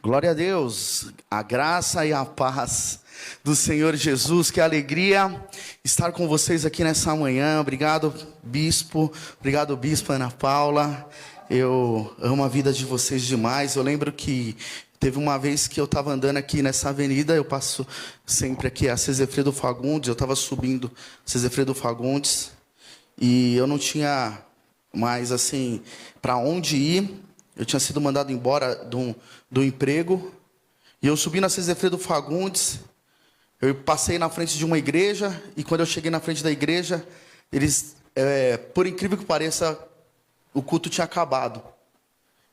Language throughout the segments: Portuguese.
Glória a Deus, a graça e a paz do Senhor Jesus, que alegria estar com vocês aqui nessa manhã. Obrigado, Bispo, obrigado, Bispa Ana Paula. Eu amo a vida de vocês demais. Eu lembro que teve uma vez que eu estava andando aqui nessa avenida, eu passo sempre aqui a Cezefredo Fagundes, eu estava subindo Cezefredo Fagundes e eu não tinha mais assim para onde ir. Eu tinha sido mandado embora do emprego. E eu subi na Cezefredo Fagundes. Eu passei na frente de uma igreja. E quando eu cheguei na frente da igreja, eles, por incrível que pareça, o culto tinha acabado.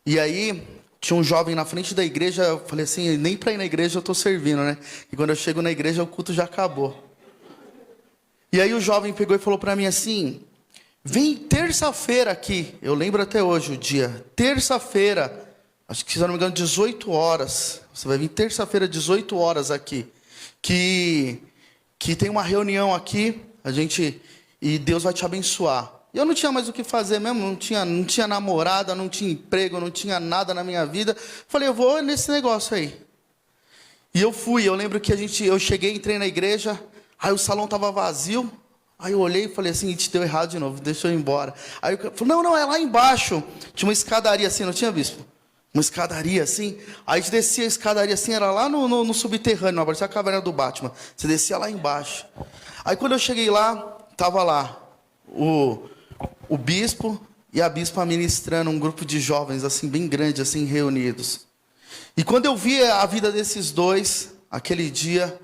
E aí, tinha um jovem na frente da igreja. Eu falei assim, nem para ir na igreja eu estou servindo, né? E quando eu chego na igreja, o culto já acabou. E aí o jovem pegou e falou para mim assim: vem terça-feira aqui, eu lembro até hoje o dia, terça-feira, acho que se eu não me engano 18 horas, você vai vir terça-feira 18 horas aqui, que tem uma reunião aqui, e Deus vai te abençoar. E eu não tinha mais o que fazer mesmo, não tinha namorada, não tinha emprego, não tinha nada na minha vida, falei, eu vou nesse negócio aí. E eu fui, eu lembro que eu cheguei, entrei na igreja, aí o salão estava vazio. Aí eu olhei e falei assim, te deu errado de novo, deixa eu ir embora. Aí eu falei, não, é lá embaixo. Tinha uma escadaria assim, não tinha, Bispo? Uma escadaria assim. Aí a gente descia a escadaria assim, era lá no subterrâneo, parecia a caverna do Batman. Você descia lá embaixo. Aí quando eu cheguei lá, estava lá o Bispo e a Bispa ministrando, um grupo de jovens assim, bem grande, assim, reunidos. E quando eu vi a vida desses dois, aquele dia...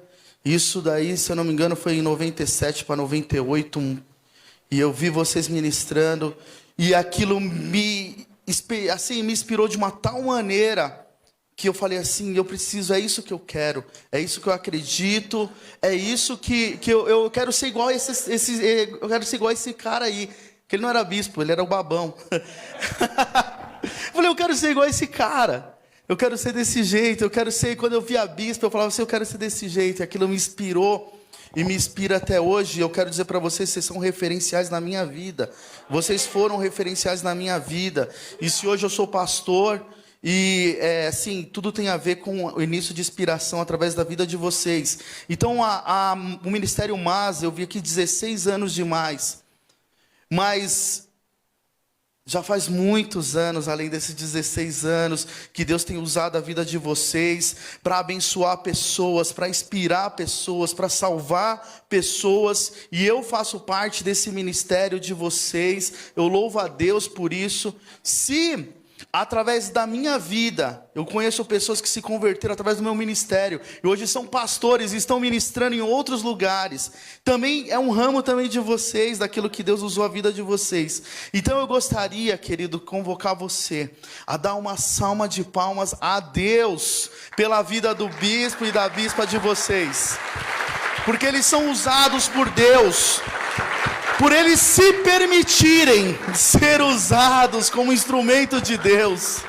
Isso daí, se eu não me engano, foi em 97 para 98. E eu vi vocês ministrando. E aquilo me inspirou de uma tal maneira que eu falei assim, eu preciso, é isso que eu quero. É isso que eu acredito. É isso que eu quero ser igual a eu quero ser igual a esse cara aí. Que ele não era bispo, ele era o babão. Eu falei, eu quero ser igual a esse cara. Eu quero ser desse jeito, eu quero ser... Quando eu vi a bispa, eu falava assim, eu quero ser desse jeito. E aquilo me inspirou e me inspira até hoje. Eu quero dizer para vocês, vocês são referenciais na minha vida. Vocês foram referenciais na minha vida. E se hoje eu sou pastor, e assim, tudo tem a ver com o início de inspiração através da vida de vocês. Então, o Ministério MAS, eu vi aqui 16 anos demais. Mas... já faz muitos anos, além desses 16 anos, que Deus tem usado a vida de vocês para abençoar pessoas, para inspirar pessoas, para salvar pessoas. E eu faço parte desse ministério de vocês. Eu louvo a Deus por isso. Se através da minha vida, eu conheço pessoas que se converteram através do meu ministério, e hoje são pastores e estão ministrando em outros lugares, também é um ramo também de vocês, daquilo que Deus usou a vida de vocês. Então eu gostaria, querido, convocar você a dar uma salva de palmas a Deus, pela vida do bispo e da bispa de vocês, porque eles são usados por Deus, por eles se permitirem ser usados como instrumento de Deus,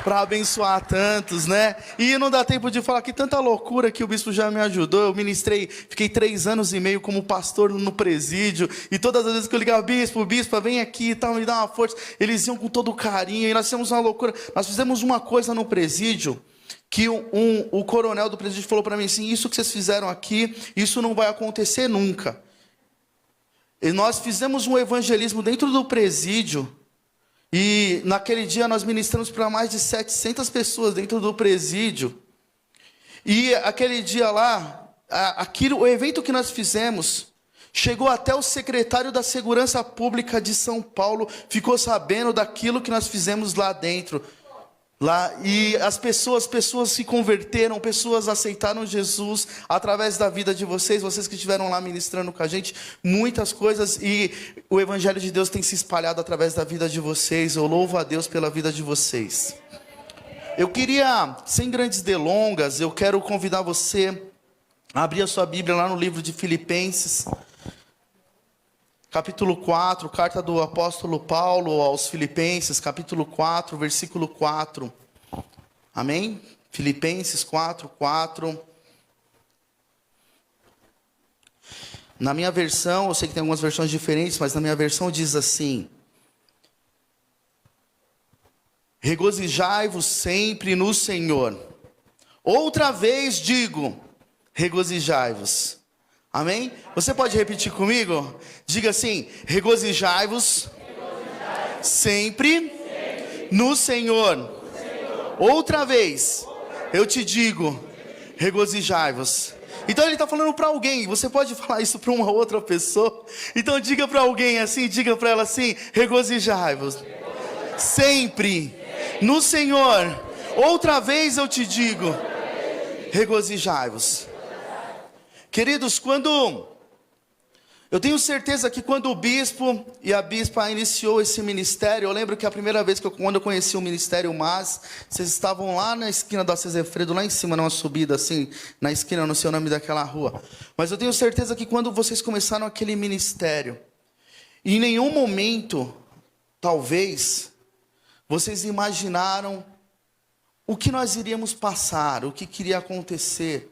para abençoar tantos, né? E não dá tempo de falar que tanta loucura que o bispo já me ajudou. Eu ministrei, fiquei 3 anos e meio como pastor no presídio, e todas as vezes que eu ligava, bispa, vem aqui e tal, me dá uma força, eles iam com todo carinho, e nós fizemos uma loucura. Nós fizemos uma coisa no presídio, que o coronel do presídio falou para mim assim, isso que vocês fizeram aqui, isso não vai acontecer nunca. E nós fizemos um evangelismo dentro do presídio, e naquele dia nós ministramos para mais de 700 pessoas dentro do presídio. E aquele dia lá, o evento que nós fizemos, chegou até o secretário da Segurança Pública de São Paulo, ficou sabendo daquilo que nós fizemos lá dentro. E as pessoas se converteram, pessoas aceitaram Jesus através da vida de vocês que estiveram lá ministrando com a gente, muitas coisas, e o Evangelho de Deus tem se espalhado através da vida de vocês. Eu louvo a Deus pela vida de vocês. Eu queria, sem grandes delongas, eu quero convidar você a abrir a sua Bíblia lá no livro de Filipenses, capítulo 4, carta do apóstolo Paulo aos Filipenses, capítulo 4, versículo 4. Amém? Filipenses 4, 4. Na minha versão, eu sei que tem algumas versões diferentes, mas na minha versão diz assim: regozijai-vos sempre no Senhor. Outra vez digo, regozijai-vos. Amém? Você pode repetir comigo? Diga assim, regozijai-vos sempre no Senhor. Outra vez, eu te digo, regozijai-vos. Então ele está falando para alguém. Você pode falar isso para uma outra pessoa? Então diga para alguém assim, diga para ela assim, regozijai-vos sempre no Senhor. Outra vez eu te digo, regozijai-vos. Queridos, eu tenho certeza que quando o bispo e a bispa iniciou esse ministério, eu lembro que a primeira vez quando eu conheci o ministério MAS, vocês estavam lá na esquina da Cesefredo, lá em cima, numa subida assim, na esquina, não sei o nome daquela rua. Mas eu tenho certeza que quando vocês começaram aquele ministério, em nenhum momento, talvez, vocês imaginaram o que nós iríamos passar, o que queria acontecer.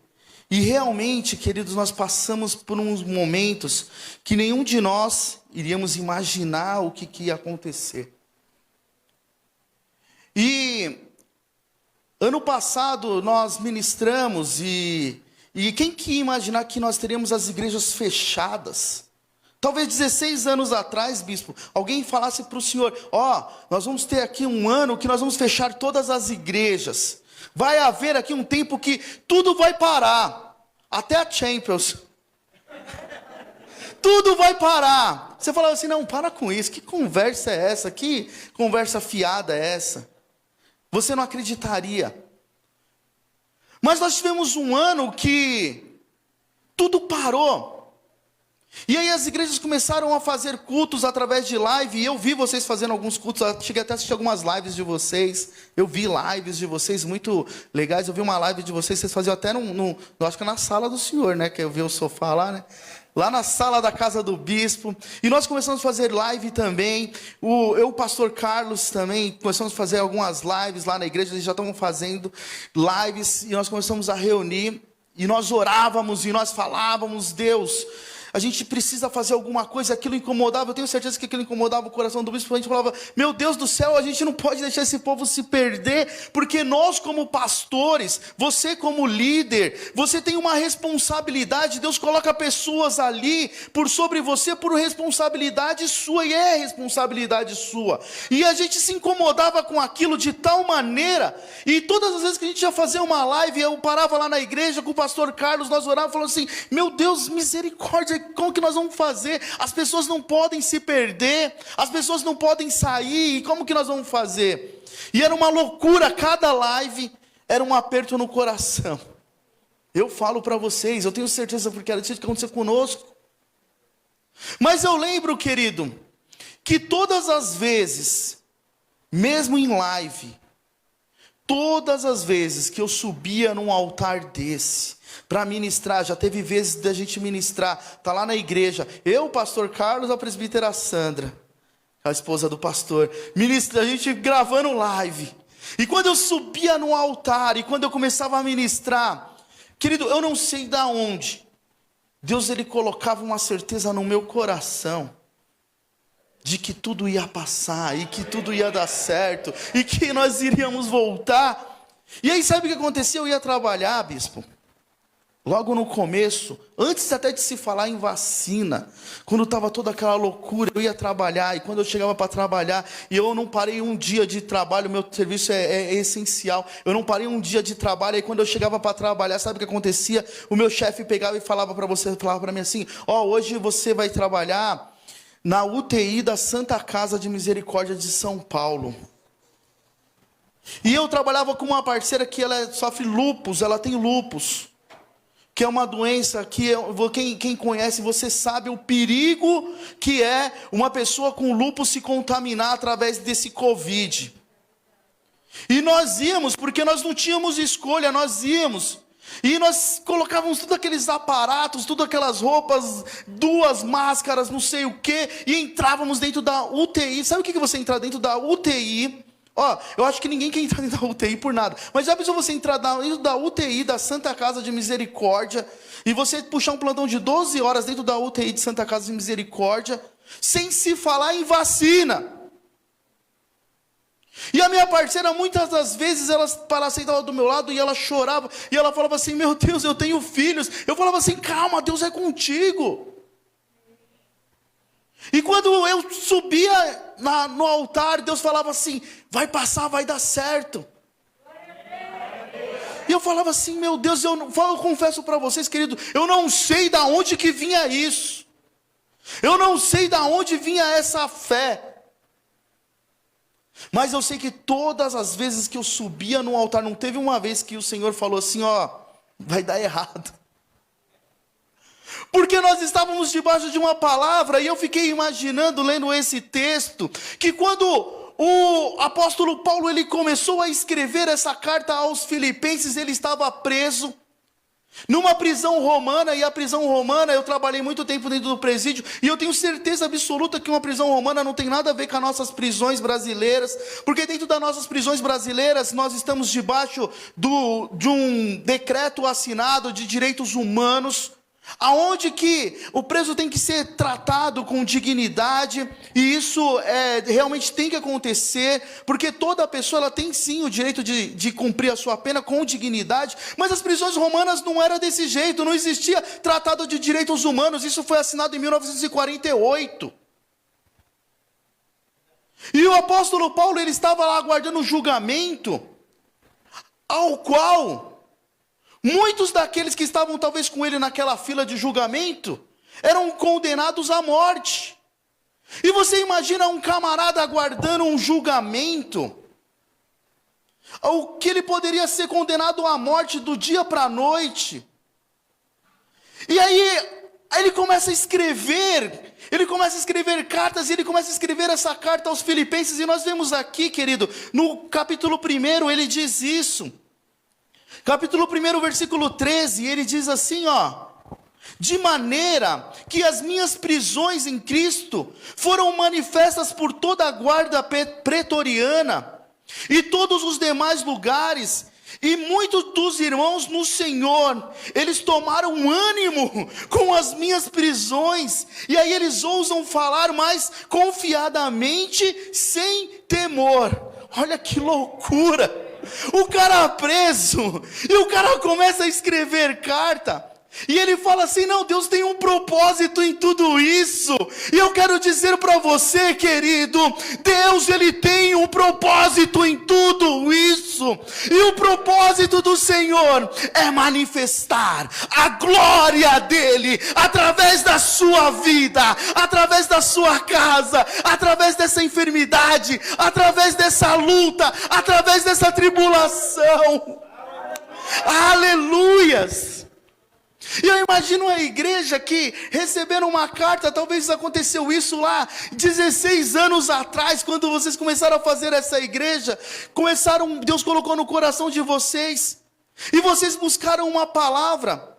E realmente, queridos, nós passamos por uns momentos que nenhum de nós iríamos imaginar o que ia acontecer. E ano passado nós ministramos e quem que ia imaginar que nós teríamos as igrejas fechadas? Talvez 16 anos atrás, bispo, alguém falasse para o senhor, nós vamos ter aqui um ano que nós vamos fechar todas as igrejas. Vai haver aqui um tempo que tudo vai parar, até a Champions. Tudo vai parar. Você falava assim, não, para com isso, que conversa é essa? Que conversa fiada é essa? Você não acreditaria. Mas nós tivemos um ano que tudo parou. E aí as igrejas começaram a fazer cultos através de live, e eu vi vocês fazendo alguns cultos, cheguei até a assistir algumas lives de vocês, eu vi lives de vocês muito legais, eu vi uma live de vocês faziam até eu acho que na sala do senhor, né, que eu vi o sofá lá, né, lá na sala da casa do bispo, e nós começamos a fazer live também, o pastor Carlos também, começamos a fazer algumas lives lá na igreja, eles já estavam fazendo lives, e nós começamos a reunir, e nós orávamos, e nós falávamos, Deus, a gente precisa fazer alguma coisa, aquilo incomodava, eu tenho certeza que aquilo incomodava o coração do bispo, a gente falava, meu Deus do céu, a gente não pode deixar esse povo se perder, porque nós como pastores, você como líder, você tem uma responsabilidade, Deus coloca pessoas ali, por sobre você, por responsabilidade sua, e é responsabilidade sua, e a gente se incomodava com aquilo de tal maneira, e todas as vezes que a gente ia fazer uma live, eu parava lá na igreja com o pastor Carlos, nós orávamos, falando assim, meu Deus, misericórdia, como que nós vamos fazer? As pessoas não podem se perder, as pessoas não podem sair, e como que nós vamos fazer? E era uma loucura, cada live era um aperto no coração. Eu falo para vocês, eu tenho certeza, porque era isso que aconteceu conosco. Mas eu lembro, querido, que todas as vezes, mesmo em live, todas as vezes que eu subia num altar desse, para ministrar, já teve vezes da gente ministrar, tá lá na igreja, eu, o pastor Carlos, a presbítera Sandra, a esposa do pastor, ministra, a gente gravando live, e quando eu subia no altar, e quando eu começava a ministrar, querido, eu não sei da onde, Deus ele colocava uma certeza no meu coração, de que tudo ia passar, e que tudo ia dar certo, e que nós iríamos voltar. E aí sabe o que acontecia? Eu ia trabalhar, bispo, logo no começo, antes até de se falar em vacina, quando estava toda aquela loucura, eu ia trabalhar, e quando eu chegava para trabalhar, e eu não parei um dia de trabalho, meu serviço é essencial, eu não parei um dia de trabalho, e quando eu chegava para trabalhar, sabe o que acontecia? O meu chefe pegava e falava para mim assim, hoje você vai trabalhar na UTI da Santa Casa de Misericórdia de São Paulo. E eu trabalhava com uma parceira que ela sofre lúpus, ela tem lúpus, que é uma doença que quem conhece, você sabe o perigo que é uma pessoa com lúpus se contaminar através desse Covid. E nós íamos, porque nós não tínhamos escolha, nós íamos. E nós colocávamos todos aqueles aparatos, todas aquelas roupas, 2 máscaras, não sei o quê, e entrávamos dentro da UTI. Sabe o que você entrar dentro da UTI? Eu acho que ninguém quer entrar dentro da UTI por nada. Mas já pensou você entrar dentro da UTI, da Santa Casa de Misericórdia, e você puxar um plantão de 12 horas dentro da UTI de Santa Casa de Misericórdia, sem se falar em vacina. E a minha parceira, muitas das vezes, ela sentava do meu lado e ela chorava. E ela falava assim, meu Deus, eu tenho filhos. Eu falava assim, calma, Deus é contigo. E quando eu subia no altar, Deus falava assim, vai passar, vai dar certo. E eu falava assim, meu Deus, eu confesso para vocês, querido, eu não sei de onde que vinha isso. Eu não sei de onde vinha essa fé. Mas eu sei que todas as vezes que eu subia no altar, não teve uma vez que o Senhor falou assim, ó, vai dar errado. Porque nós estávamos debaixo de uma palavra, e eu fiquei imaginando, lendo esse texto, que quando o apóstolo Paulo, ele começou a escrever essa carta aos Filipenses, ele estava preso numa prisão romana, e a prisão romana, eu trabalhei muito tempo dentro do presídio, e eu tenho certeza absoluta que uma prisão romana não tem nada a ver com as nossas prisões brasileiras, porque dentro das nossas prisões brasileiras, nós estamos debaixo de um decreto assinado de direitos humanos, aonde que o preso tem que ser tratado com dignidade, e isso realmente tem que acontecer, porque toda pessoa ela tem sim o direito de cumprir a sua pena com dignidade, mas as prisões romanas não era desse jeito, não existia tratado de direitos humanos, isso foi assinado em 1948, e o apóstolo Paulo, ele estava lá aguardando o julgamento, ao qual muitos daqueles que estavam talvez com ele naquela fila de julgamento, eram condenados à morte. E você imagina um camarada aguardando um julgamento, ao que ele poderia ser condenado à morte do dia para a noite. E aí ele começa a escrever cartas, e ele começa a escrever essa carta aos Filipenses, e nós vemos aqui, querido, no capítulo 1, ele diz isso. Capítulo 1, versículo 13, ele diz assim, ó, de maneira que as minhas prisões em Cristo foram manifestas por toda a guarda pretoriana e todos os demais lugares, e muitos dos irmãos no Senhor, eles tomaram ânimo com as minhas prisões, e aí eles ousam falar mais confiadamente, sem temor. Olha que loucura! O cara preso, e o cara começa a escrever carta, e ele fala assim, não, Deus tem um propósito em tudo isso, e eu quero dizer para você, querido, Deus, ele tem um propósito em tudo isso, e o propósito do Senhor é manifestar a glória dele, através da sua vida, através da sua casa, através dessa enfermidade, através dessa luta, através dessa tribulação, aleluias. E eu imagino a igreja que receberam uma carta, talvez aconteceu isso lá 16 anos atrás, quando vocês começaram a fazer essa igreja, Deus colocou no coração de vocês, e vocês buscaram uma palavra.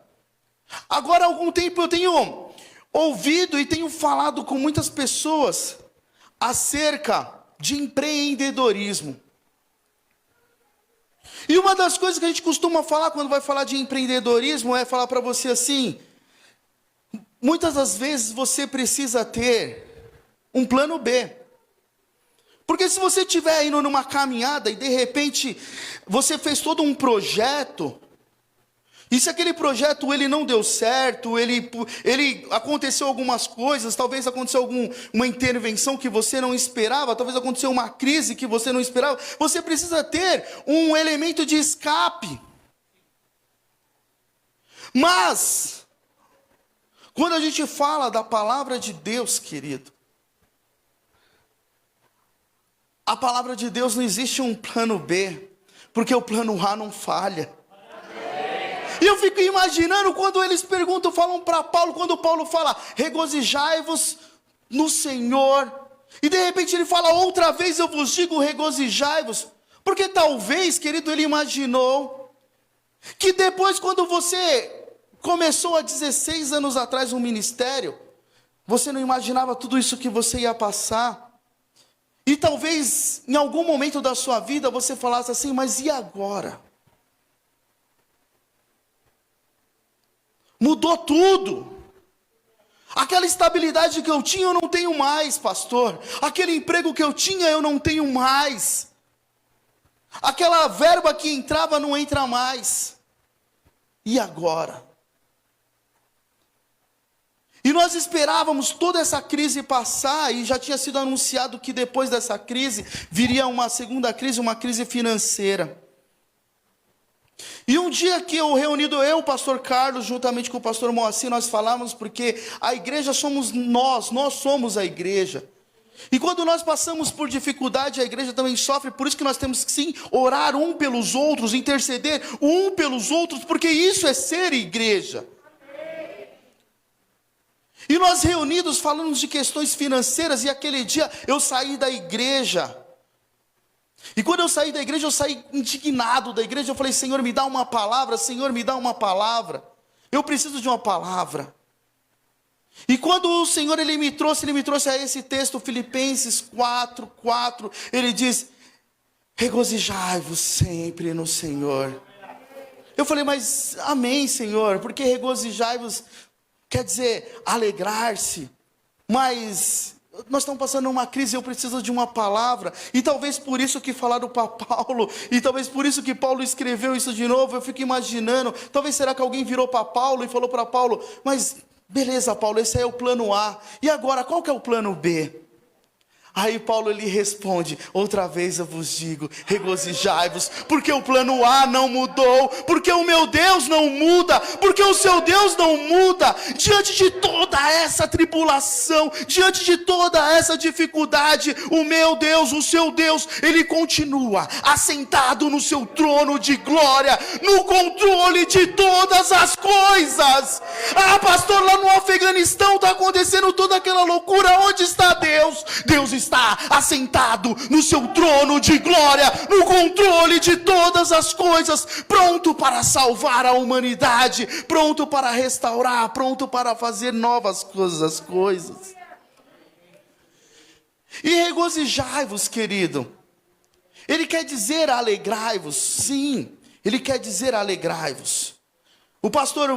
Agora há algum tempo eu tenho ouvido e tenho falado com muitas pessoas acerca de empreendedorismo. E uma das coisas que a gente costuma falar quando vai falar de empreendedorismo é falar para você assim, muitas das vezes você precisa ter um plano B. Porque se você estiver indo numa caminhada e de repente você fez todo um projeto, e se aquele projeto ele não deu certo, ele aconteceu algumas coisas, talvez aconteceu uma intervenção que você não esperava, talvez aconteceu uma crise que você não esperava, você precisa ter um elemento de escape. Mas, quando a gente fala da palavra de Deus, querido, a palavra de Deus não existe um plano B, porque o plano A não falha. E eu fico imaginando quando eles perguntam, falam para Paulo, quando Paulo fala, regozijai-vos no Senhor, e de repente ele fala, outra vez eu vos digo, regozijai-vos, porque talvez, querido, ele imaginou, que depois quando você começou há 16 anos atrás um ministério, você não imaginava tudo isso que você ia passar, e talvez em algum momento da sua vida você falasse assim, mas e agora? Mudou tudo. Aquela estabilidade que eu tinha, eu não tenho mais, pastor. Aquele emprego que eu tinha, eu não tenho mais. Aquela verba que entrava não entra mais. E agora? E nós esperávamos toda essa crise passar, e já tinha sido anunciado que depois dessa crise viria uma segunda crise, uma crise financeira. E um dia que reunido eu, o pastor Carlos, juntamente com o pastor Moacir, nós falávamos, porque a igreja somos nós somos a igreja. E quando nós passamos por dificuldade, a igreja também sofre, por isso que nós temos que sim, orar um pelos outros, interceder um pelos outros, porque isso é ser igreja. E nós reunidos falamos de questões financeiras, e aquele dia eu saí da igreja. E quando eu saí da igreja, eu saí indignado da igreja. Eu falei: Senhor, me dá uma palavra, Senhor, me dá uma palavra. Eu preciso de uma palavra. E quando o Senhor ele me trouxe a esse texto, Filipenses 4:4, ele diz: regozijai-vos sempre no Senhor. Eu falei: mas amém, Senhor, porque regozijai-vos quer dizer alegrar-se, mas nós estamos passando uma crise, eu preciso de uma palavra. E talvez por isso que falaram para Paulo, e talvez por isso que Paulo escreveu isso de novo. Eu fico imaginando, talvez será que alguém virou para Paulo e falou para Paulo: mas beleza, Paulo, esse é o plano A, e agora qual que é o plano B? Aí Paulo ele responde: outra vez eu vos digo, regozijai-vos, porque o plano A não mudou, porque o meu Deus não muda, porque o seu Deus não muda. Diante de toda essa tribulação, diante de toda essa dificuldade, o meu Deus, o seu Deus, ele continua assentado no seu trono de glória, no controle de todas as coisas. Ah, pastor, lá no Afeganistão está acontecendo toda aquela loucura, onde está Deus? Deus está assentado no seu trono de glória, no controle de todas as coisas, pronto para salvar a humanidade, pronto para restaurar, pronto para fazer novas coisas. E regozijai-vos, querido. Ele quer dizer alegrai-vos, sim, ele quer dizer alegrai-vos. O pastor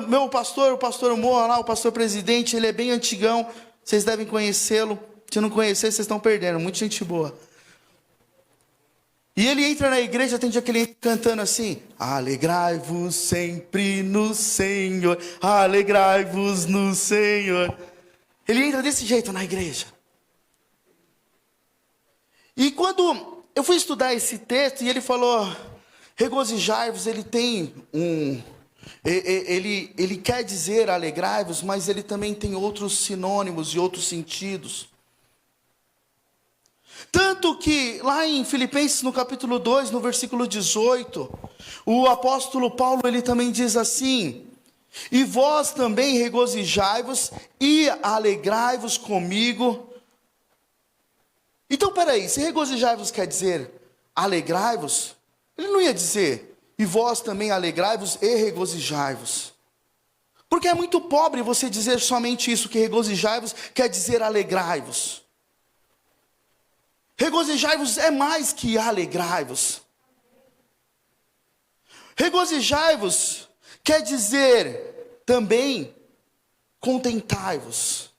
Moa lá, o pastor presidente, ele é bem antigão, vocês devem conhecê-lo. Se não conhecer, vocês estão perdendo, muita gente boa. E ele entra na igreja, tem dia que ele cantando assim: alegrai-vos sempre no Senhor, alegrai-vos no Senhor. Ele entra desse jeito na igreja. E quando eu fui estudar esse texto, e ele falou, regozijai-vos, ele tem ele quer dizer alegrai-vos, mas ele também tem outros sinônimos e outros sentidos. Tanto que lá em Filipenses no capítulo 2, no versículo 18, o apóstolo Paulo ele também diz assim: e vós também regozijai-vos e alegrai-vos comigo. Então peraí, se regozijai-vos quer dizer alegrai-vos, ele não ia dizer e vós também alegrai-vos e regozijai-vos. Porque é muito pobre você dizer somente isso, que regozijai-vos quer dizer alegrai-vos. Regozijai-vos é mais que alegrai-vos. Regozijai-vos quer dizer também contentai-vos.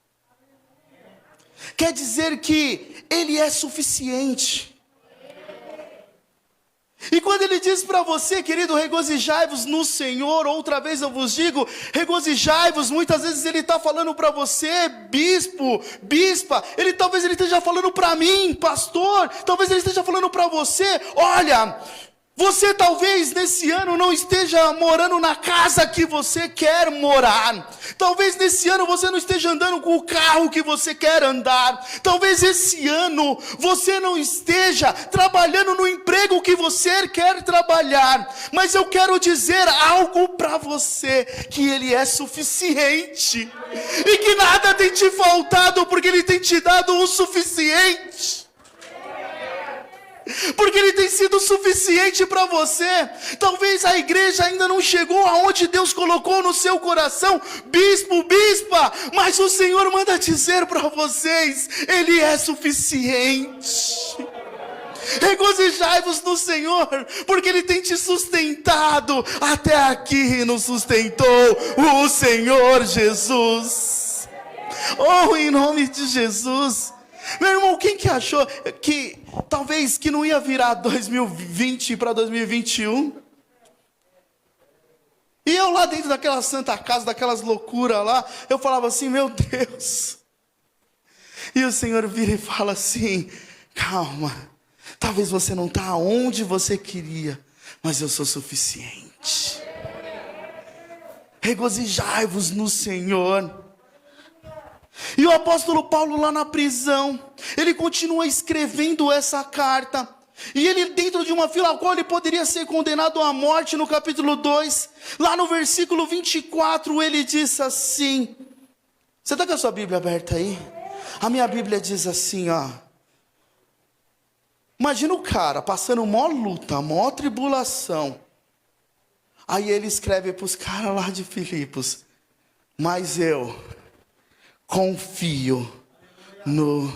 Quer dizer que ele é suficiente. E quando ele diz para você, querido, regozijai-vos no Senhor, outra vez eu vos digo, regozijai-vos, muitas vezes ele está falando para você, bispo, bispa, talvez ele esteja falando para mim, pastor, talvez ele esteja falando para você: olha, você talvez nesse ano não esteja morando na casa que você quer morar. Talvez nesse ano você não esteja andando com o carro que você quer andar. Talvez esse ano você não esteja trabalhando no emprego que você quer trabalhar. Mas eu quero dizer algo para você, que ele é suficiente. E que nada tem te faltado, porque ele tem te dado o suficiente. Porque ele tem sido suficiente para você. Talvez a igreja ainda não chegou aonde Deus colocou no seu coração, bispo, bispa, mas o Senhor manda dizer para vocês: ele é suficiente. Regozijai-vos no Senhor, porque ele tem te sustentado. Até aqui nos sustentou o Senhor Jesus. Oh, em nome de Jesus. Meu irmão, quem que achou que talvez que não ia virar 2020 para 2021? E eu lá dentro daquela santa casa, daquelas loucuras lá, eu falava assim, meu Deus. E o Senhor vira e fala assim, calma, talvez você não está onde você queria, mas eu sou suficiente. Regozijai-vos no Senhor. E o apóstolo Paulo lá na prisão, ele continua escrevendo essa carta. E ele dentro de uma fila a qual ele poderia ser condenado à morte no capítulo 2. Lá no versículo 24 ele diz assim. Você está com a sua Bíblia aberta aí? A minha Bíblia diz assim, ó. Imagina o cara passando maior luta, maior tribulação. Aí ele escreve para os caras lá de Filipos. Mas eu confio no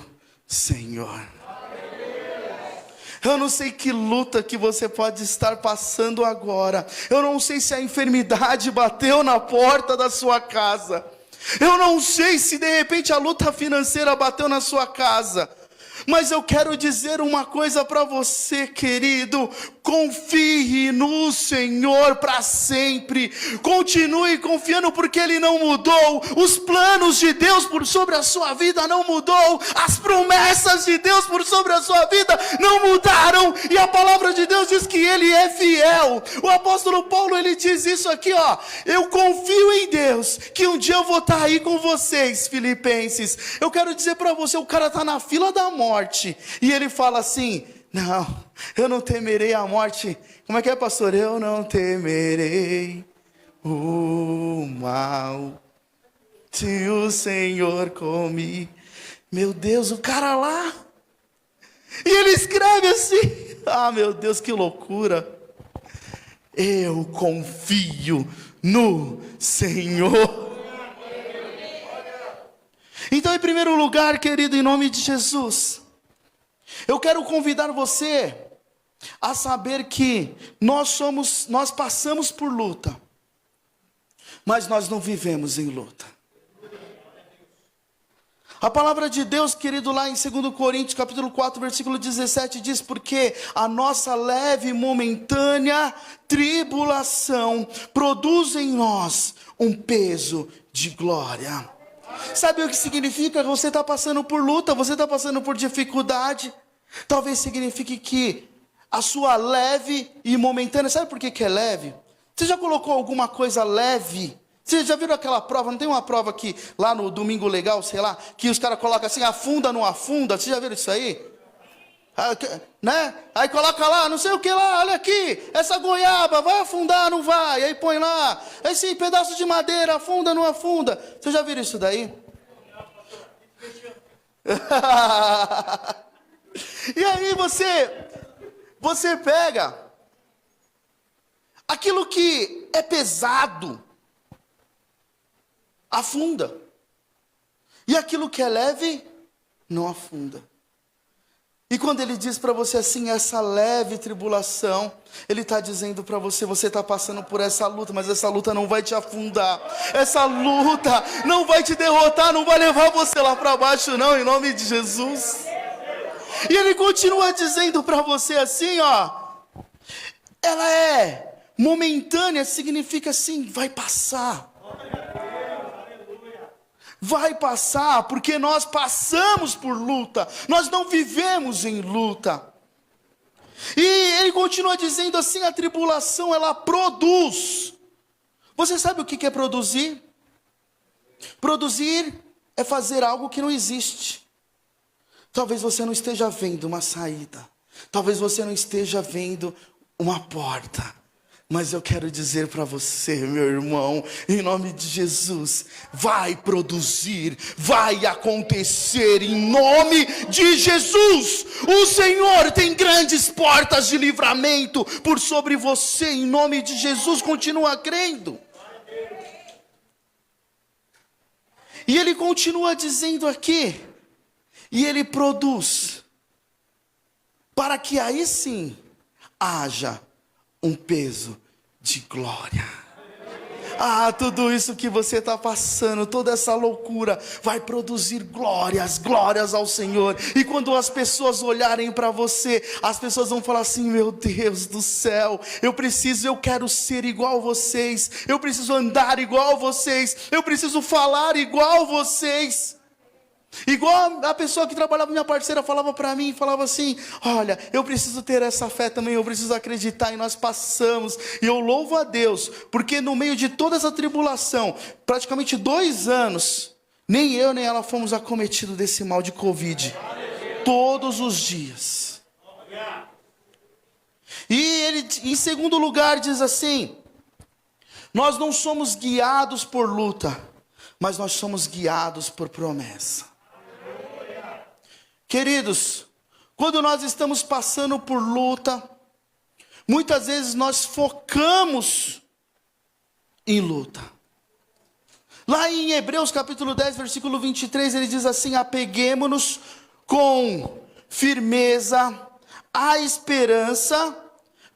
Senhor. Eu não sei que luta que você pode estar passando agora. Eu não sei se a enfermidade bateu na porta da sua casa. Eu não sei se de repente a luta financeira bateu na sua casa. Mas eu quero dizer uma coisa para você, querido. Confie no Senhor para sempre. Continue confiando porque Ele não mudou. Os planos de Deus por sobre a sua vida não mudou. As promessas de Deus por sobre a sua vida não mudaram. E a palavra de Deus diz que Ele é fiel. O apóstolo Paulo, ele diz isso aqui, ó. Eu confio em Deus, que um dia eu vou estar aí com vocês, filipenses. Eu quero dizer para você, o cara está na fila da morte. E ele fala assim, não, eu não temerei a morte. Como é que é, pastor? Eu não temerei o mal, se o Senhor comigo. Meu Deus, o cara lá. E ele escreve assim, ah meu Deus, que loucura. Eu confio no Senhor. Então, em primeiro lugar, querido, em nome de Jesus, eu quero convidar você a saber que nós passamos por luta, mas nós não vivemos em luta. A palavra de Deus, querido, lá em 2 Coríntios, capítulo 4, versículo 17, diz, porque a nossa leve e momentânea tribulação produz em nós um peso de glória. Sabe o que significa? Você está passando por luta, você está passando por dificuldade. Talvez signifique que a sua leve e momentânea, sabe por que é leve? Você já colocou alguma coisa leve? Você já viram aquela prova? Não tem uma prova que lá no Domingo Legal, sei lá, que os caras colocam assim, afunda, não afunda? Você já viram isso aí? Né? Aí coloca lá, não sei o que lá, olha aqui, essa goiaba vai afundar, não vai? Aí põe lá, esse pedaço de madeira, afunda, não afunda? Você já viram isso daí? E aí você pega aquilo que é pesado, afunda, e aquilo que é leve, não afunda. E quando ele diz para você assim, essa leve tribulação, ele está dizendo para você, você está passando por essa luta, mas essa luta não vai te afundar, essa luta não vai te derrotar, não vai levar você lá para baixo não, em nome de Jesus. E ele continua dizendo para você assim, ó, ela é momentânea, significa assim, vai passar. Vai passar, porque nós passamos por luta, nós não vivemos em luta. E ele continua dizendo assim, a tribulação ela produz. Você sabe o que é produzir? Produzir é fazer algo que não existe. Talvez você não esteja vendo uma saída, talvez você não esteja vendo uma porta. Mas eu quero dizer para você, meu irmão, em nome de Jesus, vai produzir, vai acontecer em nome de Jesus. O Senhor tem grandes portas de livramento por sobre você, em nome de Jesus, continua crendo. E ele continua dizendo aqui, e ele produz, para que aí sim haja um peso de glória. Tudo isso que você está passando, toda essa loucura, vai produzir glórias ao Senhor. E quando as pessoas olharem para você, as pessoas vão falar assim: meu Deus do céu, eu quero ser igual a vocês, eu preciso andar igual a vocês, eu preciso falar igual a vocês. Igual a pessoa que trabalhava, minha parceira, falava para mim, falava assim: olha, eu preciso ter essa fé também, eu preciso acreditar. E nós passamos, e eu louvo a Deus, porque no meio de toda essa tribulação, praticamente 2 anos, nem eu nem ela fomos acometidos desse mal de Covid, todos os dias. E ele, em segundo lugar, diz assim: nós não somos guiados por luta, mas nós somos guiados por promessa. Queridos, quando nós estamos passando por luta, muitas vezes nós focamos em luta. Lá em Hebreus capítulo 10, versículo 23, ele diz assim: apeguemo-nos com firmeza à esperança,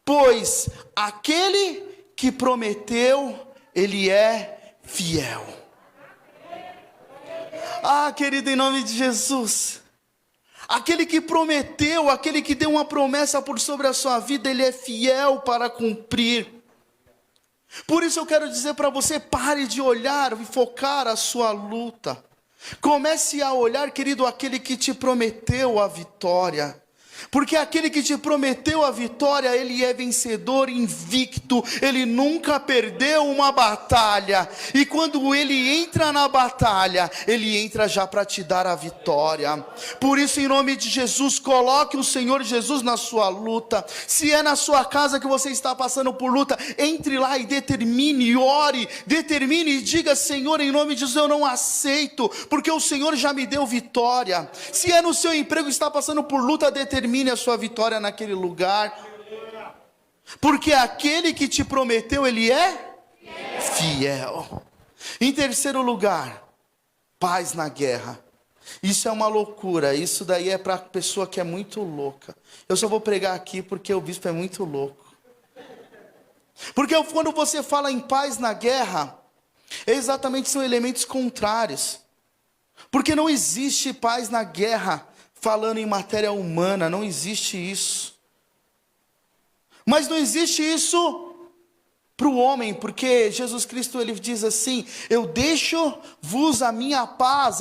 pois aquele que prometeu, ele é fiel. Querido, em nome de Jesus, aquele que prometeu, aquele que deu uma promessa por sobre a sua vida, ele é fiel para cumprir. Por isso eu quero dizer para você: pare de olhar e focar a sua luta. Comece a olhar, querido, aquele que te prometeu a vitória. Porque aquele que te prometeu a vitória, ele é vencedor invicto, ele nunca perdeu uma batalha, e quando ele entra na batalha, ele entra já para te dar a vitória. Por isso, em nome de Jesus, coloque o Senhor Jesus na sua luta. Se é na sua casa que você está passando por luta, entre lá e determine, ore, determine e diga: Senhor, em nome de Jesus, eu não aceito, porque o Senhor já me deu vitória. Se é no seu emprego que está passando por luta, determine a sua vitória naquele lugar, porque aquele que te prometeu, ele é fiel. Em terceiro lugar, paz na guerra. Isso é uma loucura, isso daí é para pessoa que é muito louca. Eu só vou pregar aqui porque o bispo é muito louco. Porque quando você fala em paz na guerra, exatamente são elementos contrários. Porque não existe paz na guerra falando em matéria humana, não existe isso. Mas não existe isso para o homem, porque Jesus Cristo, ele diz assim: eu deixo-vos a minha paz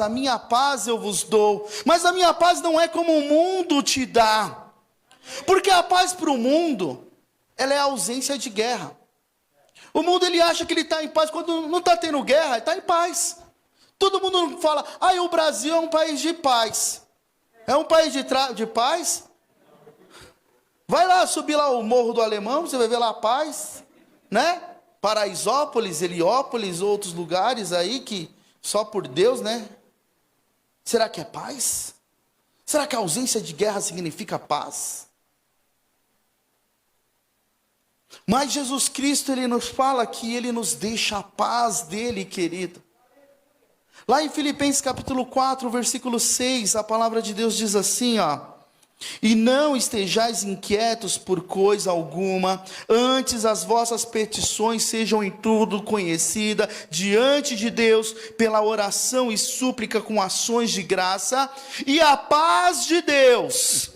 eu vos dou. Mas a minha paz não é como o mundo te dá. Porque a paz para o mundo, ela é a ausência de guerra. O mundo, ele acha que ele está em paz, quando não está tendo guerra, ele está em paz. Todo mundo fala: o Brasil é um país de paz. É um país de paz? Vai lá, subir lá o Morro do Alemão, você vai ver lá a paz, né? Paraisópolis, Heliópolis, outros lugares aí que só por Deus, né? Será que é paz? Será que a ausência de guerra significa paz? Mas Jesus Cristo, ele nos fala que ele nos deixa a paz dele, querido. Lá em Filipenses capítulo 4, versículo 6, a palavra de Deus diz assim, e não estejais inquietos por coisa alguma, antes as vossas petições sejam em tudo conhecidas diante de Deus, pela oração e súplica com ações de graça, e a paz de Deus,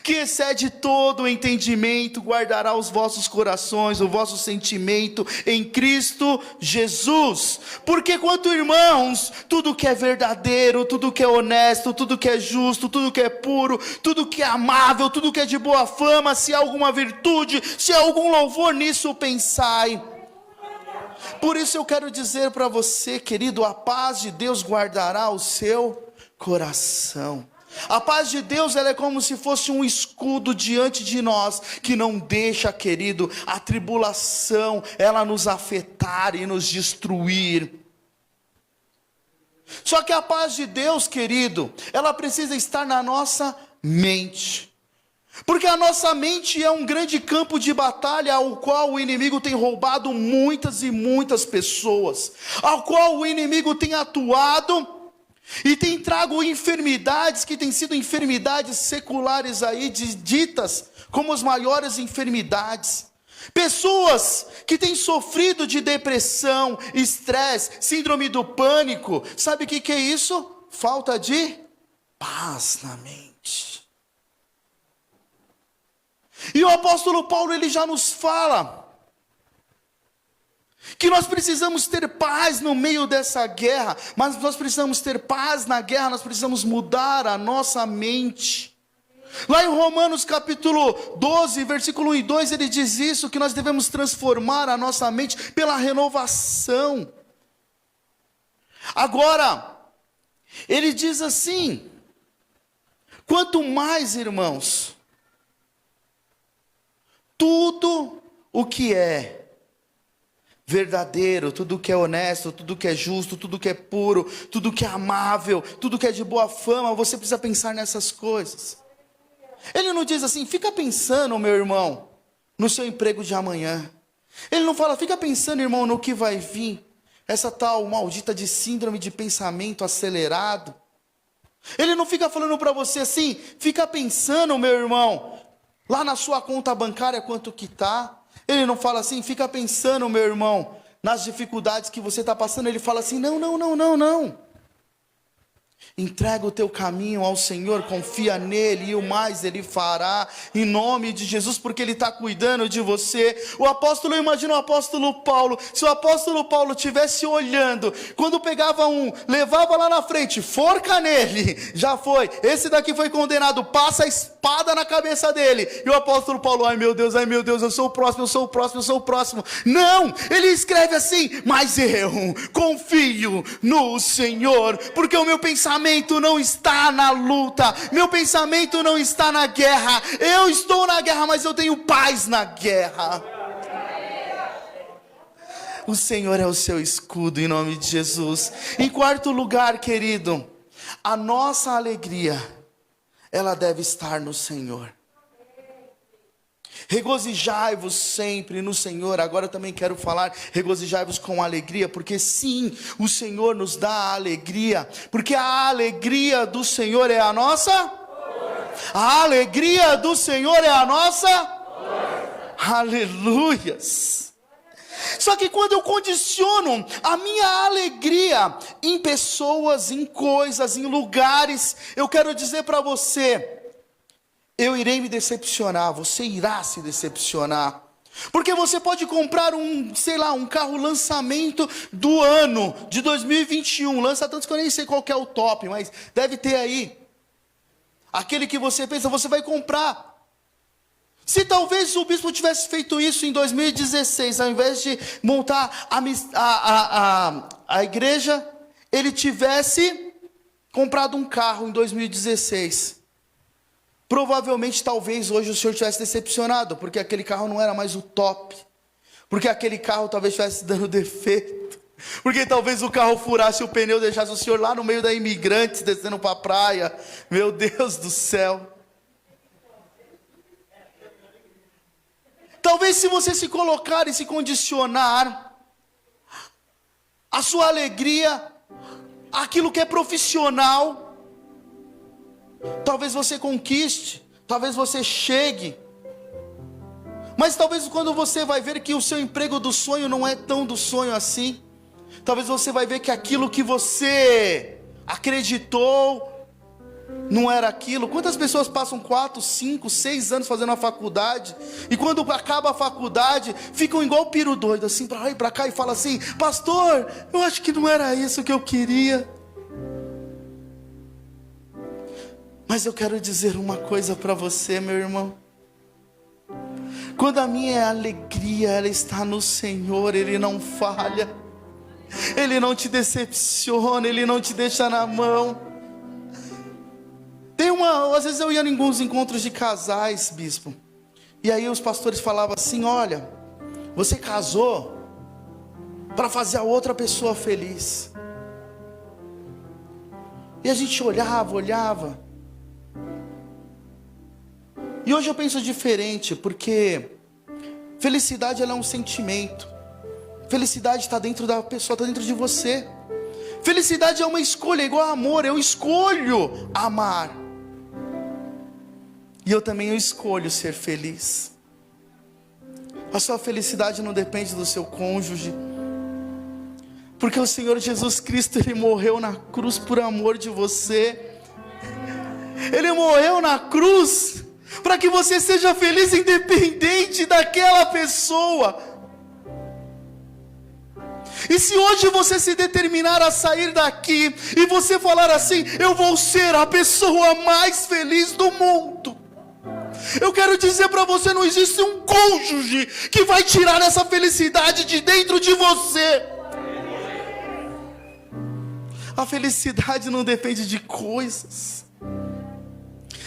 que excede todo o entendimento, guardará os vossos corações, o vosso sentimento em Cristo Jesus. Porque quanto irmãos, tudo que é verdadeiro, tudo que é honesto, tudo que é justo, tudo que é puro, tudo que é amável, tudo que é de boa fama, se há alguma virtude, se há algum louvor, nisso pensai. Por isso eu quero dizer para você, querido, a paz de Deus guardará o seu coração. A paz de Deus, ela é como se fosse um escudo diante de nós, que não deixa, querido, a tribulação, ela nos afetar e nos destruir. Só que a paz de Deus, querido, ela precisa estar na nossa mente. Porque a nossa mente é um grande campo de batalha, ao qual o inimigo tem roubado muitas e muitas pessoas, ao qual o inimigo tem atuado e tem trago enfermidades que têm sido enfermidades seculares aí, ditas como as maiores enfermidades. Pessoas que têm sofrido de depressão, estresse, síndrome do pânico. Sabe o que é isso? Falta de paz na mente. E o apóstolo Paulo, ele já nos fala que nós precisamos ter paz no meio dessa guerra, mas nós precisamos ter paz na guerra, nós precisamos mudar a nossa mente. Lá em Romanos capítulo 12, versículo 1 e 2, ele diz isso, que nós devemos transformar a nossa mente pela renovação. Agora, ele diz assim, quanto mais, irmãos, tudo o que é verdadeiro, tudo que é honesto, tudo que é justo, tudo que é puro, tudo que é amável, tudo que é de boa fama, você precisa pensar nessas coisas. Ele não diz assim, fica pensando, meu irmão, no seu emprego de amanhã. Ele não fala, fica pensando, irmão, no que vai vir. Essa tal maldita de síndrome de pensamento acelerado. Ele não fica falando para você assim, fica pensando, meu irmão, lá na sua conta bancária quanto que está. Ele não fala assim, fica pensando, meu irmão, nas dificuldades que você está passando. Ele fala assim, não. Entrega o teu caminho ao Senhor, confia nele e o mais ele fará, em nome de Jesus, porque ele está cuidando de você. O apóstolo, imagina o apóstolo Paulo, se o apóstolo Paulo estivesse olhando, quando pegava um, levava lá na frente, forca nele, já foi, esse daqui foi condenado, passa a espada na cabeça dele, e o apóstolo Paulo, ai meu Deus, eu sou o próximo, não, ele escreve assim, mas eu confio no Senhor, porque o meu pensamento não está na luta, meu pensamento não está na guerra, eu estou na guerra, mas eu tenho paz na guerra. O Senhor é o seu escudo, em nome de Jesus. Em quarto lugar, querido, a nossa alegria, ela deve estar no Senhor. Regozijai-vos sempre no Senhor. Agora eu também quero falar, regozijai-vos com alegria, porque sim, o Senhor nos dá a alegria, porque a alegria do Senhor é a nossa força. A alegria do Senhor é a nossa força. Aleluias. Só que quando eu condiciono a minha alegria em pessoas, em coisas, em lugares, eu quero dizer para você, eu irei me decepcionar, você irá se decepcionar. Porque você pode comprar um carro lançamento do ano de 2021. Lança tantos que eu nem sei qual que é o top, mas deve ter aí. Aquele que você pensa, você vai comprar. Se talvez o bispo tivesse feito isso em 2016, ao invés de montar a igreja, ele tivesse comprado um carro em 2016. Provavelmente, talvez, hoje o senhor estivesse decepcionado, porque aquele carro não era mais o top, porque aquele carro talvez estivesse dando defeito, porque talvez o carro furasse o pneu, deixasse o senhor lá no meio da Imigrantes, descendo para a praia. Meu Deus do céu. Talvez, se você se colocar e se condicionar, a sua alegria, aquilo que é profissional, talvez você conquiste, talvez você chegue, mas talvez quando você vai ver que o seu emprego do sonho não é tão do sonho assim, talvez você vai ver que aquilo que você acreditou não era aquilo. Quantas pessoas passam 4, 5, 6 anos fazendo a faculdade, e quando acaba a faculdade, ficam igual piro doido, assim, para lá e para cá, e falam assim, pastor, eu acho que não era isso que eu queria. Mas eu quero dizer uma coisa para você, meu irmão. Quando a minha alegria, ela está no Senhor, Ele não falha, Ele não te decepciona, Ele não te deixa na mão. Às vezes eu ia em alguns encontros de casais, bispo, e aí os pastores falavam assim, olha, você casou para fazer a outra pessoa feliz. E a gente olhava, e hoje eu penso diferente, porque felicidade, ela é um sentimento. Felicidade está dentro da pessoa, está dentro de você. Felicidade é uma escolha, igual amor, eu escolho amar. E eu também escolho ser feliz. A sua felicidade não depende do seu cônjuge, porque o Senhor Jesus Cristo, Ele morreu na cruz por amor de você. Ele morreu na cruz para que você seja feliz independente daquela pessoa. E se hoje você se determinar a sair daqui e você falar assim: eu vou ser a pessoa mais feliz do mundo, eu quero dizer para você, não existe um cônjuge que vai tirar essa felicidade de dentro de você. A felicidade não depende de coisas.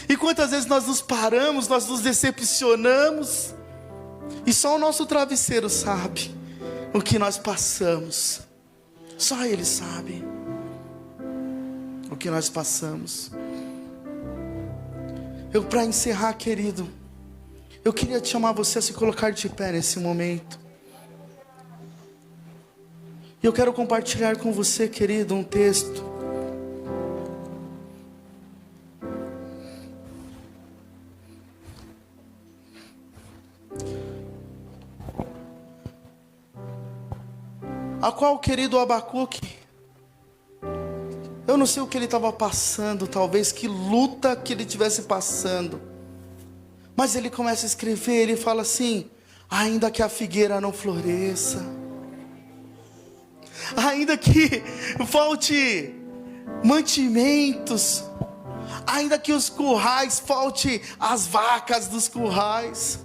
E quantas vezes nós nos paramos, nós nos decepcionamos, e só o nosso travesseiro sabe o que nós passamos. Só Ele sabe o que nós passamos. Para encerrar, querido, eu queria te chamar você a se colocar de pé nesse momento. E eu quero compartilhar com você, querido, um texto. A qual o querido Abacuque, eu não sei o que ele estava passando, talvez que luta que ele estivesse passando, mas ele começa a escrever, ele fala assim: ainda que a figueira não floresça, ainda que falte mantimentos, ainda que os currais falte as vacas dos currais,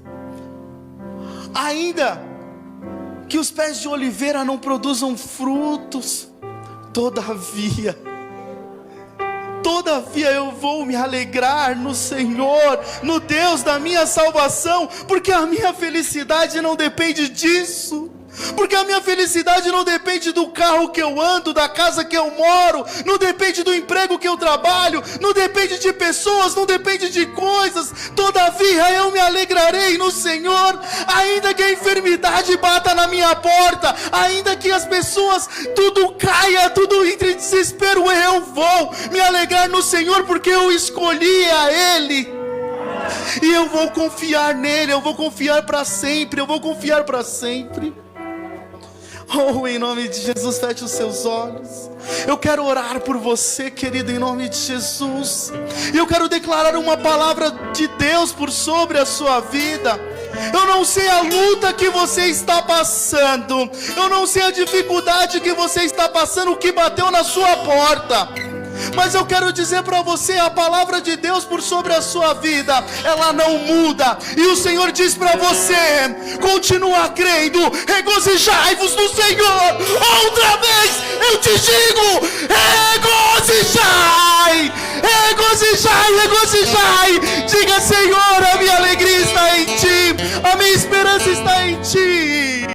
ainda que os pés de oliveira não produzam frutos, todavia eu vou me alegrar no Senhor, no Deus da minha salvação, porque a minha felicidade não depende disso. Porque a minha felicidade não depende do carro que eu ando, da casa que eu moro, não depende do emprego que eu trabalho, não depende de pessoas, não depende de coisas. Todavia eu me alegrarei no Senhor, ainda que a enfermidade bata na minha porta, ainda que as pessoas, tudo caia, tudo entre em desespero, eu vou me alegrar no Senhor, porque eu escolhi a Ele. E eu vou confiar nele, eu vou confiar para sempre, eu vou confiar para sempre. Oh, em nome de Jesus, feche os seus olhos. Eu quero orar por você, querido, em nome de Jesus. E eu quero declarar uma palavra de Deus por sobre a sua vida. Eu não sei a luta que você está passando, eu não sei a dificuldade que você está passando, o que bateu na sua porta, mas eu quero dizer para você, a palavra de Deus por sobre a sua vida, ela não muda. E o Senhor diz para você: continua crendo, regozijai-vos no Senhor. Outra vez eu te digo: regozijai, regozijai, regozijai. Diga: Senhor, a minha alegria está em Ti, a minha esperança está em Ti.